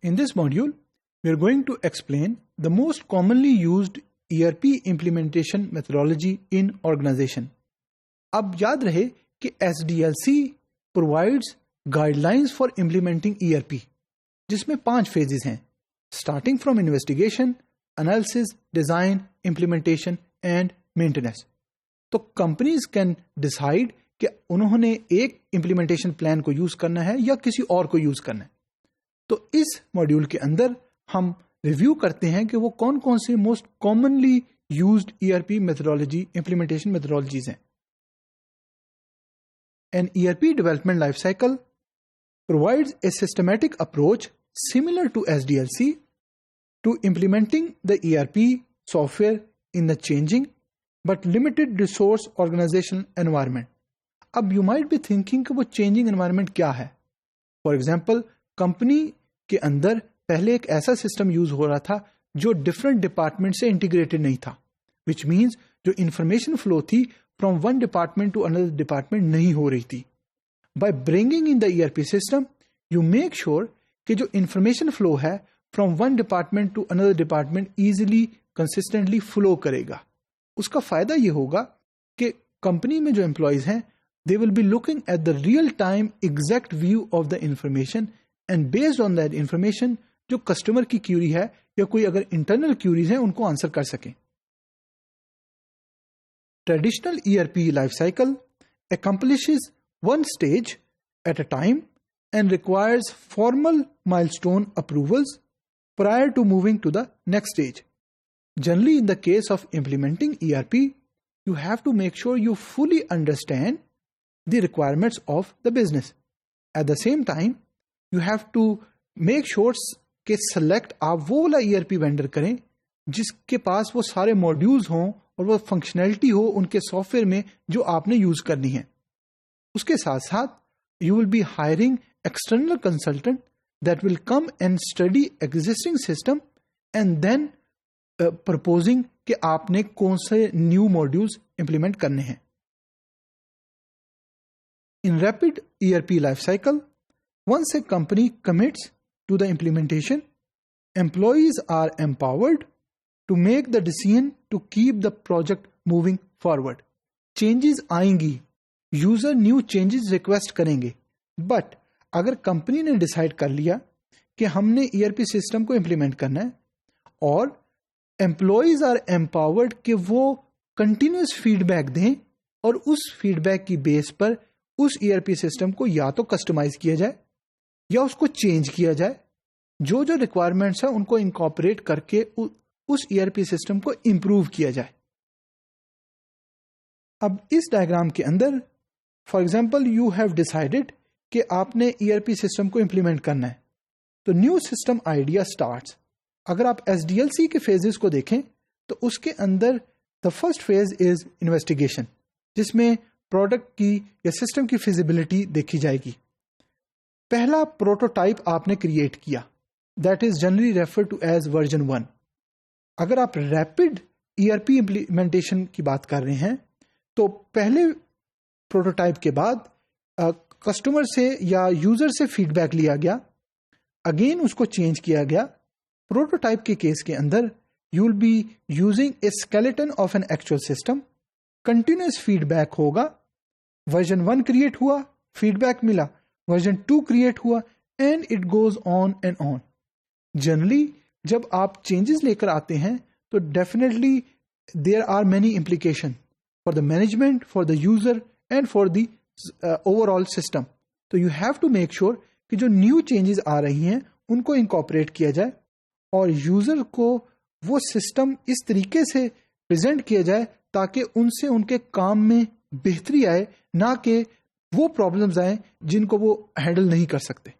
In this module, we are going to explain the most commonly used ERP implementation methodology in organization. اب یاد رہے کہ SDLC provides guidelines for implementing ERP جس میں 5 phases ہیں starting from investigation, analysis, design, implementation and maintenance. تو companies can decide کہ انہوں نے ایک implementation plan کو یوز کرنا ہے یا کسی اور کو یوز کرنا ہے. تو اس ماڈیول کے اندر ہم ریویو کرتے ہیں کہ وہ کون کون سے most commonly used ERP methodology implementation methodologies ہیں. An ERP development life cycle provides a systematic approach similar to SDLC to implementing the ERP software in the changing but limited resource organizational environment. اب you might be thinking کہ وہ changing environment کیا ہے. For example, company کے اندر پہلے ایک ایسا system use ہو رہا تھا جو ڈفرنٹ ڈپارٹمنٹ سے انٹیگریٹڈ نہیں تھا, وچ مینس جو انفارمیشن فلو تھی from one department to another department نہیں ہو رہی تھی. By bringing in the ERP system you make sure کہ جو انفارمیشن فلو ہے from one department to another department easily consistently flow کرے گا. اس کا فائدہ یہ ہوگا کہ کمپنی میں جو امپلائیز ہیں they will be looking at the real time exact view of the information and based on that information جو کسٹمر کی کیوری ہے یا کوئی اگر انٹرنل کیوریز ہیں ان کو آنسر کر سکیں. Traditional ERP life cycle accomplishes one stage at a time and requires formal milestone approvals prior to moving to the next stage. Generally, in the case of implementing ERP, you have to make sure you fully understand the requirements of the business. At the same time, you have to make sure کہ select آپ وہ والا ERP vendor کریں جس کے پاس وہ سارے موڈیولز ہوں اور وہ فنکشنلٹی ہو ان کے سافٹ ویئر میں جو آپ نے یوز کرنی ہے. اس کے ساتھ ساتھ you will be hiring external consultant that will come and study existing system and then proposing کہ آپ نے کون سے نیو موڈیولز امپلیمنٹ کرنے ہیں. In rapid ERP life cycle, once a company commits to the implementation, employees are empowered to make the decision to keep the project moving forward. Changes آئیں گی, user new changes request کریں گے, but اگر company نے decide کر لیا کہ ہم نے ERP سسٹم کو امپلیمنٹ کرنا ہے اور employees are empowered کہ وہ کنٹینیوس فیڈ بیک دیں اور اس فیڈ بیک کی بیس پر اس ERP سسٹم کو یا تو کسٹمائز کیا جائے یا اس کو چینج کیا جائے, جو ریکوائرمنٹس ہیں ان کو انکارپوریٹ کر کے اس ERP سسٹم کو امپروو کیا جائے. اب اس ڈائیگرام کے اندر for example you have decided کہ آپ نے ERP سسٹم کو امپلیمنٹ کرنا ہے, تو نیو سسٹم آئیڈیا اسٹارٹس. اگر آپ SDLC کے فیزز کو دیکھیں تو اس کے اندر the first phase is investigation جس میں پروڈکٹ کی یا سسٹم کی فیزیبلٹی دیکھی جائے گی. پہلا پروٹوٹائپ آپ نے کریٹ کیا, that is generally refer to as version 1. اگر آپ ریپڈ ERP امپلیمنٹیشن کی بات کر رہے ہیں تو پہلے پروٹوٹائپ کے بعد کسٹمر سے یا یوزر سے فیڈ بیک لیا گیا, اگین اس کو چینج کیا گیا. پروٹوٹائپ کے کیس کے اندر you will be using a skeleton of an actual system. Continuous feedback ہوگا. ورژن 1 کریٹ ہوا, فیڈ بیک ملا, ورژن 2 کریٹ ہوا and it goes on and on. Generally جب آپ چینجز لے کر آتے ہیں تو definitely there are many implication for the management, for the user and for the overall system. تو you have to make sure کہ جو نیو چینجز آ رہی ہیں ان کو انکارپوریٹ کیا جائے اور یوزر کو وہ سسٹم اس طریقے سے پریزنٹ کیا جائے تاکہ ان سے ان کے کام میں بہتری آئے, نہ کہ وہ پرابلمز آئیں جن کو وہ ہینڈل نہیں کر سکتے.